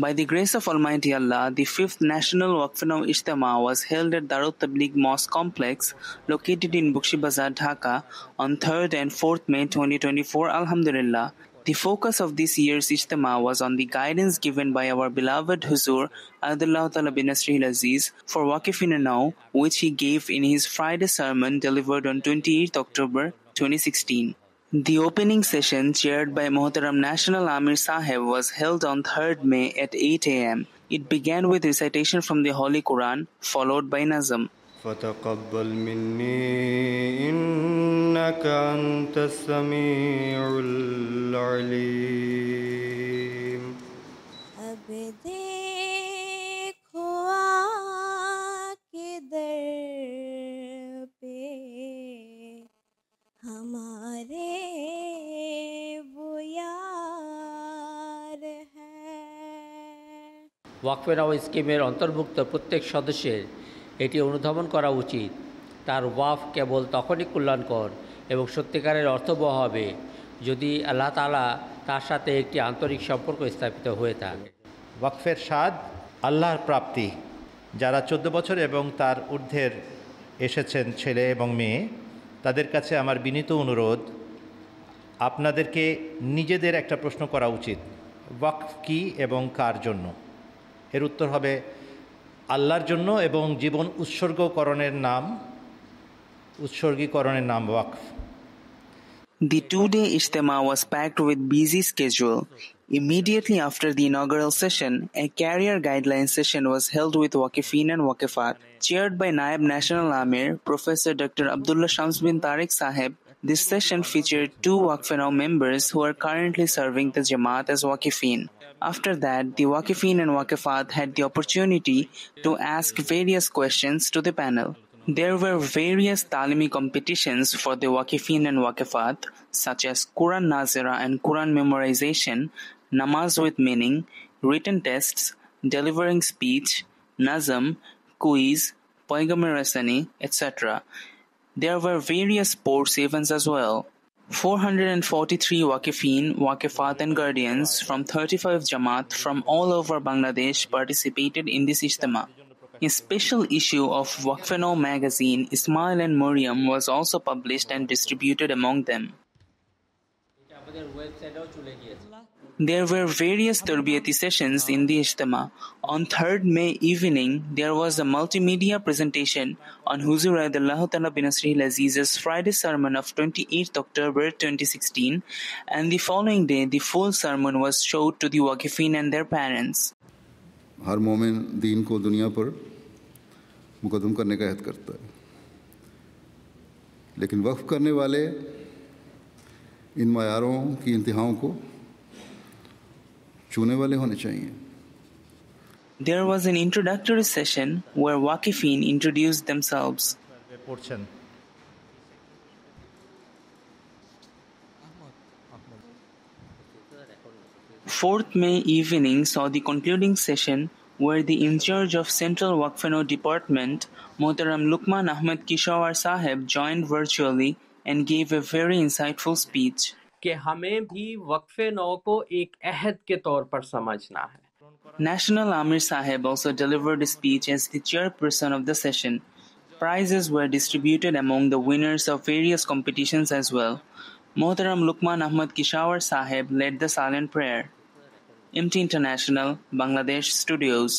By the grace of Almighty Allah, the 5th National Waqf-e-Nau Ijtima was held at Darut Tabligh Mosque Complex, located in Bukshi Bazar, Dhaka, on 3rd and 4th May 2024. Alhamdulillah. The focus of this year's Ijtima was on the guidance given by our beloved Huzur, Adullah Ta'ala bin Nasrihil Aziz, for Waqf-e-Nau, which he gave in his Friday sermon delivered on 28th October 2016. The opening session, chaired by Muhtaram National Amir Sahib, was held on 3rd May at 8 a.m. It began with recitation from the Holy Quran, followed by Nazm. فَتَقَبَّلْ مِنِّي إِنَّكَ أَنْتَ السَّمِيعُ الْعَلِيمُ. अब देखो आके दर पे हमारे वो यार हैं। ওয়াকফ-এ-নও স্কিমের অন্তর্ভুক্ত প্রত্যেক সদস্যের এটি অনুধাবন করা উচিত। তার ওয়াকফ কেবল তখনই কল্যাণকর এবং সত্যিকারের অর্থবহ হবে যদি আল্লাহ তাআলা তার সাথে একটি আন্তরিক সম্পর্ক স্থাপিত হয়ে থাকে। ওয়াকফের স্বাদ আল্লাহর প্রাপ্তি। যারা 14 বছর এবং তার ঊর্ধ্বের এসেছেন ছেলে এবং মেয়ে, তাদের কাছে আমার বিনীত অনুরোধ, আপনাদেরকে নিজেদের একটা প্রশ্ন করা উচিত, ওয়াকফ কী এবং কার জন্য? এর উত্তর হবে আল্লাহর জন্য এবং জীবন উৎসর্গীকরণের নাম ওয়াকফ। The two-day Ijtima was packed with busy schedule. Immediately after the inaugural session, a career guidelines session was held with Waqifin and Waqifat. Chaired by Naib National Amir, Professor Dr. Abdullah Shams bin Tariq Sahib, this session featured 2 Waqf-e-Nau members who are currently serving the Jamaat as Waqifin. After that, the Waqifin and Waqifat had the opportunity to ask various questions to the panel. There were various Talimi competitions for the Waqifin and Waqifat, such as Quran Nazira and Quran memorization, Namaz with meaning, written tests, delivering speech, Nazm, quiz, Poigamir Rasani, etc. There were various sports events as well. 443 Waqifin, Waqifat and Guardians from 35 Jamaat from all over Bangladesh participated in this Ijtima. A special issue of Waqf-e-Nau magazine, Ismail and Maryam, was also published and distributed among them. There were various Tarbiyati sessions in the Ijtima. On 3rd May evening, there was a multimedia presentation on Huzur Adullah Ta'ala bin Nasrihil Aziz's Friday sermon of 28th October 2016, and the following day the full sermon was showed to the Waqifin and their parents. हर मोमिन दीन को दुनिया पर मुकदम करने का अहद करता है, लेकिन वक्फ करने वाले इन मायारों की इंतहाओं को छूने वाले होने चाहिए। There was an introductory session where Waqifin introduced themselves. 4th May evening saw the concluding session where the in-charge of Central Waqf-e-Nau Department, Muhtaram Luqman Ahmed Kishawar Sahib, joined virtually and gave a very insightful speech. कि हमें भी वक्फ-ए-नौ को एक अहद के तौर पर समझना है। National Amir Sahib also delivered a speech as the chairperson of the session. Prizes were distributed among the winners of various competitions as well. Muhtaram Luqman Ahmed Kishawar Sahib led the silent prayer. MT International, Bangladesh Studios.